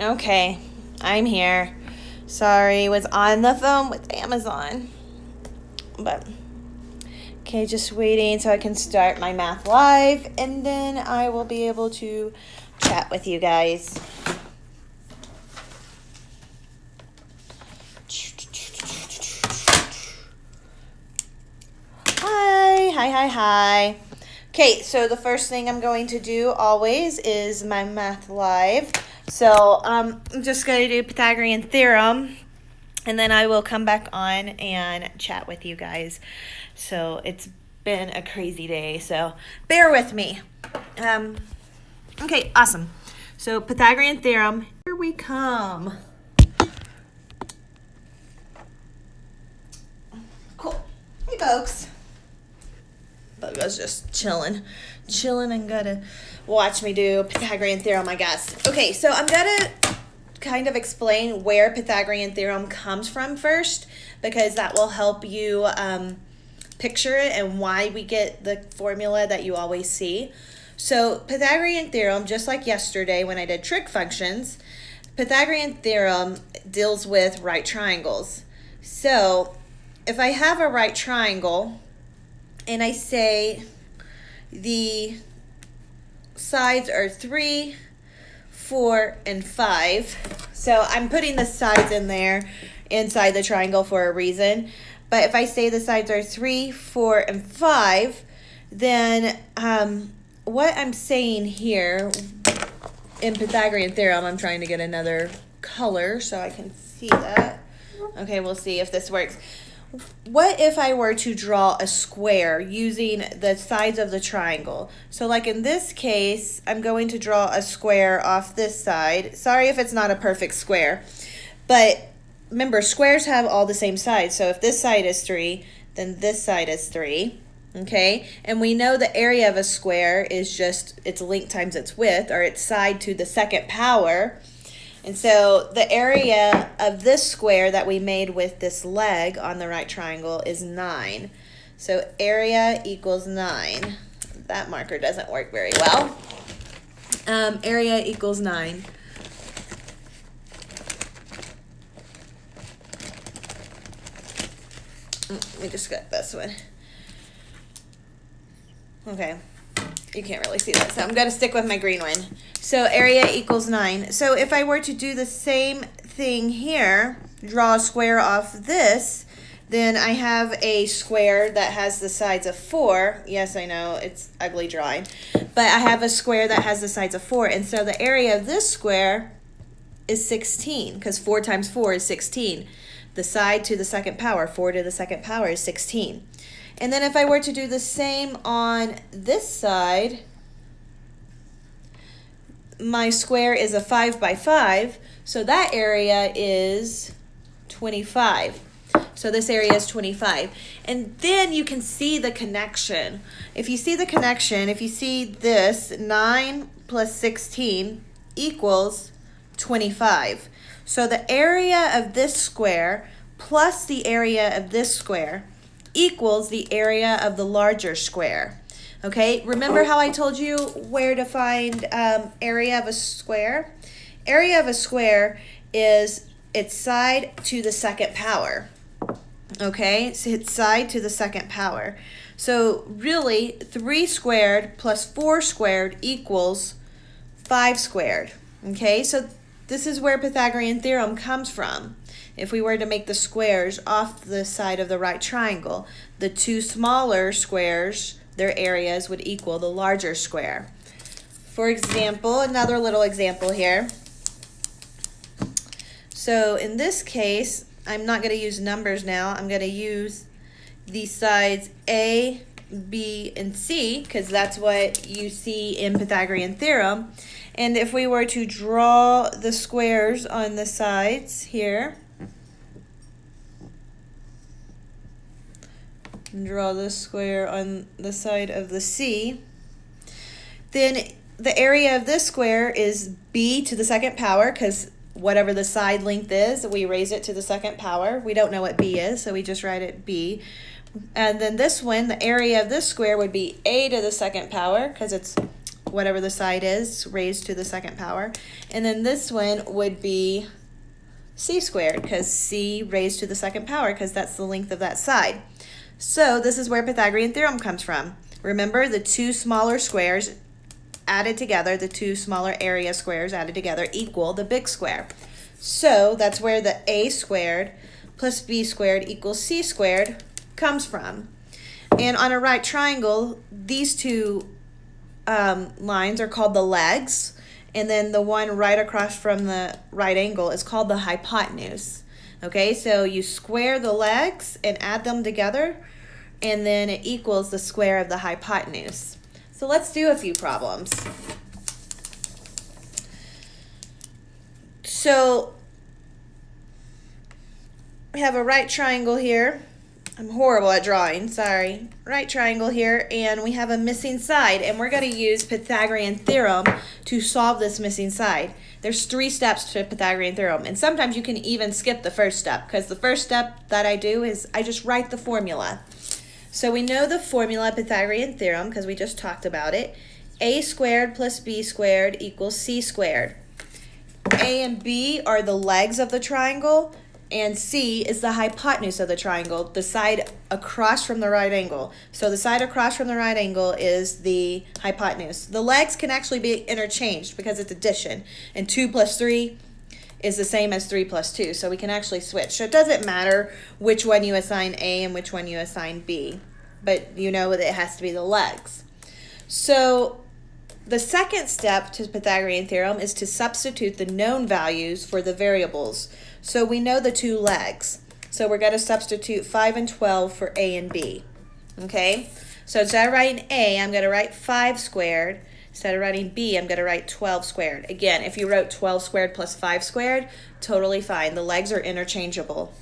Okay, I'm here. Sorry, was on the phone with Amazon. But, okay, just waiting so I can start my math live, and then I will be able to chat with you guys. Hi. Okay, so the first thing I'm going to do always is my math live. So I'm just going to do Pythagorean Theorem, and then I will come back on and chat with you guys. So it's been a crazy day, so bear with me. Okay, awesome. So Pythagorean Theorem, here we come. Cool. Hey, folks. Bugga's just chilling and gotta watch me do Pythagorean Theorem, I guess. Okay, so I'm gonna kind of explain where Pythagorean Theorem comes from first, because that will help you picture it and why we get the formula that you always see. So Pythagorean Theorem, just like yesterday when I did trig functions, Pythagorean Theorem deals with right triangles. So if I have a right triangle, and I say the sides are 3, 4, and 5. So I'm putting the sides in there inside the triangle for a reason. But if I say the sides are 3, 4, and 5, then what I'm saying here in Pythagorean Theorem, I'm trying to get another color so I can see that. Okay, we'll see if this works. What if I were to draw a square using the sides of the triangle? So like in this case, I'm going to draw a square off this side. Sorry if it's not a perfect square, but remember, squares have all the same sides. So if this side is 3, then this side is 3, okay? And we know the area of a square is just its length times its width, or its side to the second power. And so the area of this square that we made with this leg on the right triangle is 9. So area equals 9. That marker doesn't work very well. Area equals 9. Let me just get this one. Okay. You can't really see that, so I'm going to stick with my green one. So area equals 9. So if I were to do the same thing here, draw a square off this, then I have a square that has the sides of 4. Yes, I know, it's ugly drawing. But I have a square that has the sides of 4. And so the area of this square is 16, because 4 times 4 is 16. The side to the second power, 4 to the second power, is 16. And then if I were to do the same on this side, my square is a 5 by 5, so that area is 25. So this area is 25. And then you can see the connection. If you see the connection, if you see this, 9 plus 16 equals 25. So the area of this square plus the area of this square equals the area of the larger square. Okay, remember how I told you where to find area of a square? Area of a square is its side to the second power. Okay, so its side to the second power. So really, 3 squared plus 4 squared equals 5 squared. Okay, so this is where Pythagorean Theorem comes from. If we were to make the squares off the side of the right triangle, the 2 smaller squares, their areas would equal the larger square. For example, another little example here. So in this case, I'm not going to use numbers now. I'm going to use the sides A, B, and C, because that's what you see in Pythagorean Theorem. And if we were to draw the squares on the sides here, draw the square on the side of the C, then the area of this square is B to the second power, because whatever the side length is, we raise it to the second power. We don't know what B is, so we just write it B. And then this one, the area of this square would be A to the second power, because it's whatever the side is, raised to the second power. And then this one would be c squared, because c raised to the second power, because that's the length of that side. So this is where Pythagorean theorem comes from. Remember, the two smaller squares added together, the two smaller area squares added together equal the big square. So that's where the a squared plus b squared equals c squared comes from. And on a right triangle, these two lines are called the legs, and then the one right across from the right angle is called the hypotenuse. Okay, so you square the legs and add them together, and then it equals the square of the hypotenuse. So let's do a few problems. So we have a right triangle here. I'm horrible at drawing, sorry. Right triangle here, and we have a missing side, and we're going to use Pythagorean Theorem to solve this missing side. There's 3 steps to Pythagorean Theorem, and sometimes you can even skip the first step, because the first step that I do is I just write the formula. So we know the formula Pythagorean Theorem, because we just talked about it. A squared plus b squared equals c squared. A and b are the legs of the triangle, and c is the hypotenuse of the triangle, the side across from the right angle. So the side across from the right angle is the hypotenuse. The legs can actually be interchanged because it's addition, and 2 plus 3 is the same as 3 plus 2, so we can actually switch. So it doesn't matter which one you assign A and which one you assign B, but you know that it has to be the legs. So the second step to Pythagorean Theorem is to substitute the known values for the variables. So we know the 2 legs. So we're going to substitute 5 and 12 for A and B. Okay? So instead of writing A, I'm going to write 5 squared. Instead of writing B, I'm going to write 12 squared. Again, if you wrote 12 squared plus 5 squared, totally fine. The legs are interchangeable.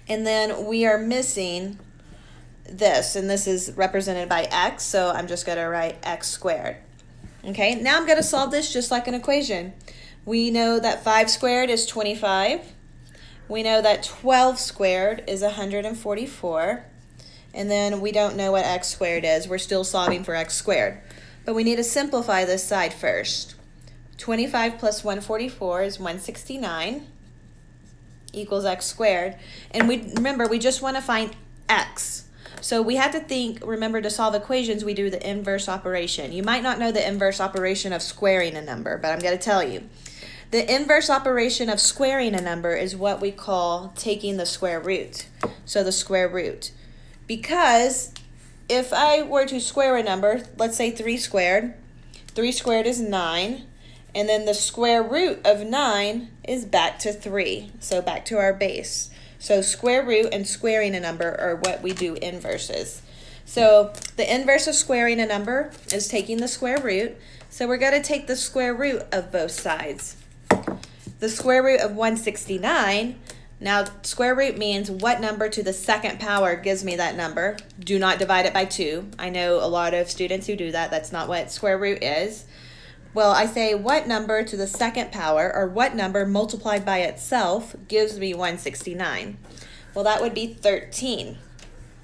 And then we are missing this, and this is represented by x, so I'm just going to write x squared. Okay, now I'm going to solve this just like an equation. We know that 5 squared is 25. We know that 12 squared is 144. And then we don't know what x squared is. We're still solving for x squared. But we need to simplify this side first. 25 plus 144 is 169 equals x squared. And remember, we just want to find x. So we have to remember, to solve equations, we do the inverse operation. You might not know the inverse operation of squaring a number, but I'm going to tell you. The inverse operation of squaring a number is what we call taking the square root. So the square root. Because if I were to square a number, let's say 3 squared is 9, and then the square root of 9 is back to 3, so back to our base. So square root and squaring a number are what we do inverses. So the inverse of squaring a number is taking the square root, so we're going to take the square root of both sides. The square root of 169, now square root means what number to the second power gives me that number. Do not divide it by 2. I know a lot of students who do that. That's not what square root is. Well, I say what number to the second power, or what number multiplied by itself gives me 169. Well, that would be 13,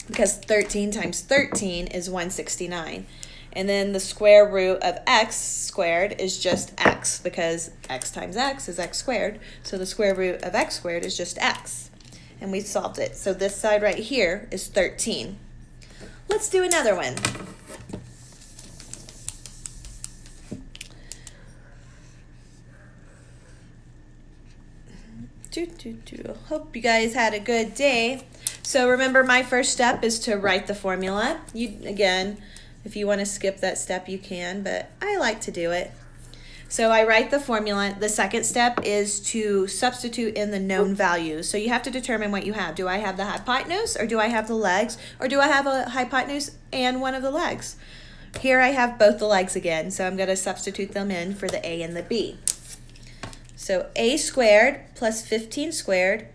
because 13 times 13 is 169. And then the square root of x squared is just x, because x times x is x squared. So the square root of x squared is just x. And we solved it. So this side right here is 13. Let's do another one. Hope you guys had a good day. So remember, my first step is to write the formula. Again, if you want to skip that step, you can, but I like to do it. So I write the formula. The second step is to substitute in the known values. So you have to determine what you have. Do I have the hypotenuse, or do I have the legs, or do I have a hypotenuse and one of the legs? Here I have both the legs again, so I'm going to substitute them in for the A and the B. So a squared plus 15 squared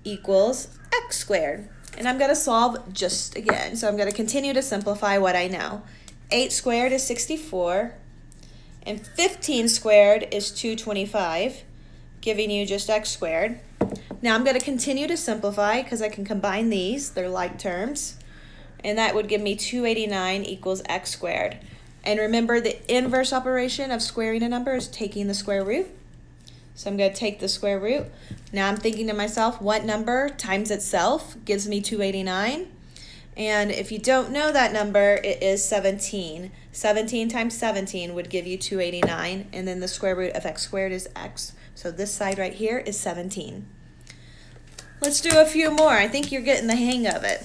equals x squared. And I'm going to solve just again. So I'm going to continue to simplify what I know. 8 squared is 64. And 15 squared is 225, giving you just x squared. Now I'm going to continue to simplify because I can combine these. They're like terms. And that would give me 289 equals x squared. And remember, the inverse operation of squaring a number is taking the square root. So I'm going to take the square root. Now I'm thinking to myself, what number times itself gives me 289? And if you don't know that number, it is 17. 17 times 17 would give you 289, and then the square root of x squared is x. So this side right here is 17. Let's do a few more. I think you're getting the hang of it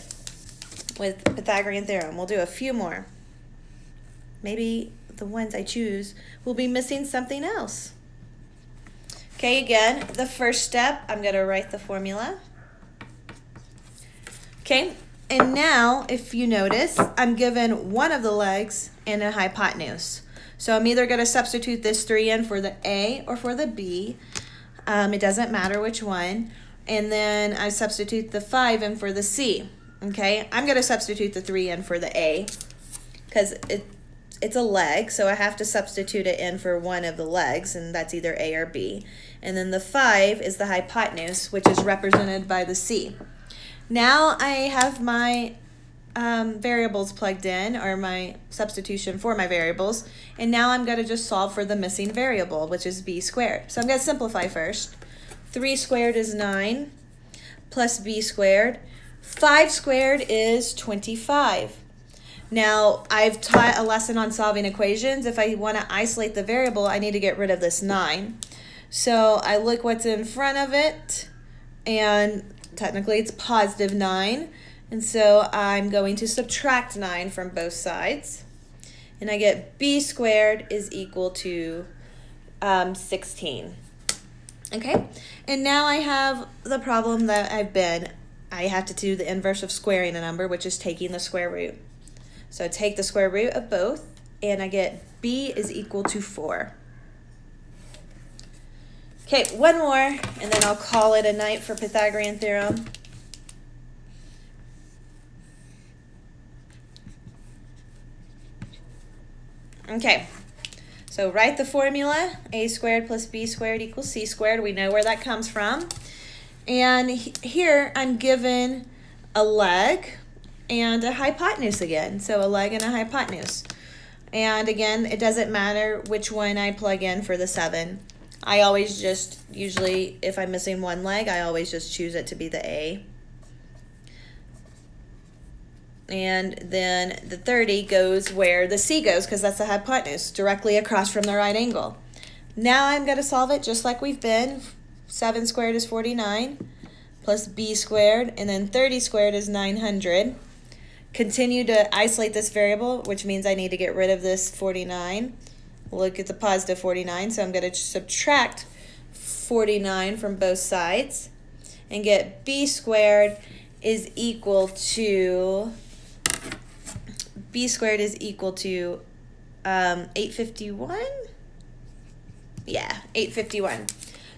with Pythagorean theorem. We'll do a few more. Maybe the ones I choose will be missing something else. Okay, again, the first step, I'm going to write the formula. Okay, and now if you notice, I'm given one of the legs and a hypotenuse. So I'm either going to substitute this 3 in for the A or for the B. It doesn't matter which one. And then I substitute the 5 in for the C. Okay, I'm going to substitute the 3 in for the A because it's a leg, so I have to substitute it in for one of the legs, and that's either A or B. And then the 5 is the hypotenuse, which is represented by the C. Now I have my variables plugged in, or my substitution for my variables, and now I'm going to just solve for the missing variable, which is b squared. So I'm going to simplify first. 3 squared is 9 plus b squared. 5 squared is 25. Now, I've taught a lesson on solving equations. If I want to isolate the variable, I need to get rid of this 9. So I look what's in front of it, and technically it's positive 9. And so I'm going to subtract 9 from both sides. And I get b squared is equal to 16. Okay, and now I have the problem that I have to do the inverse of squaring a number, which is taking the square root. So I take the square root of both, and I get b is equal to 4. Okay, one more, and then I'll call it a night for Pythagorean theorem. Okay, so write the formula, a squared plus b squared equals c squared. We know where that comes from. And here I'm given a leg and a hypotenuse again. So a leg and a hypotenuse. And again, it doesn't matter which one I plug in for the 7. I always just, usually if I'm missing one leg, I always just choose it to be the A. And then the 30 goes where the C goes, because that's the hypotenuse, directly across from the right angle. Now I'm going to solve it just like we've been. 7 squared is 49, plus b squared, and then 30 squared is 900. Continue to isolate this variable, which means I need to get rid of this 49. Look at the positive 49, so I'm going to subtract 49 from both sides and get b squared is equal to 851? Yeah, 851.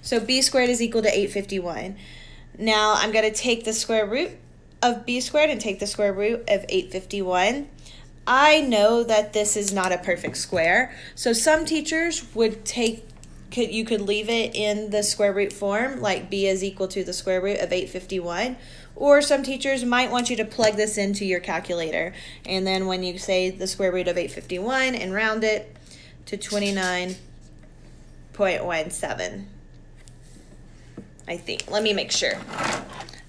So b squared is equal to 851. Now I'm going to take the square root of b squared and take the square root of 851. I know that this is not a perfect square, so some teachers would you could leave it in the square root form, like b is equal to the square root of 851, or some teachers might want you to plug this into your calculator, and then when you say the square root of 851 and round it to 29.17, I think. Let me make sure.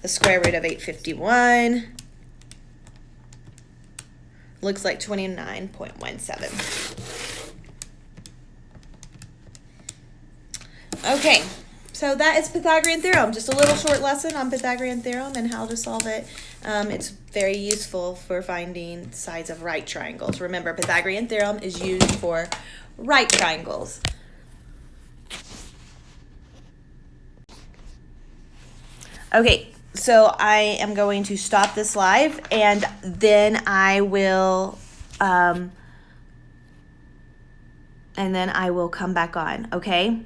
The square root of 851 looks like 29.17. Okay, so that is Pythagorean theorem. Just a little short lesson on Pythagorean theorem and how to solve it. It's very useful for finding sides of right triangles. Remember, Pythagorean theorem is used for right triangles. Okay, so I am going to stop this live, and then I will come back on, okay?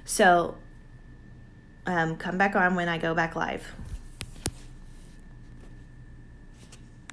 So come back on when I go back live.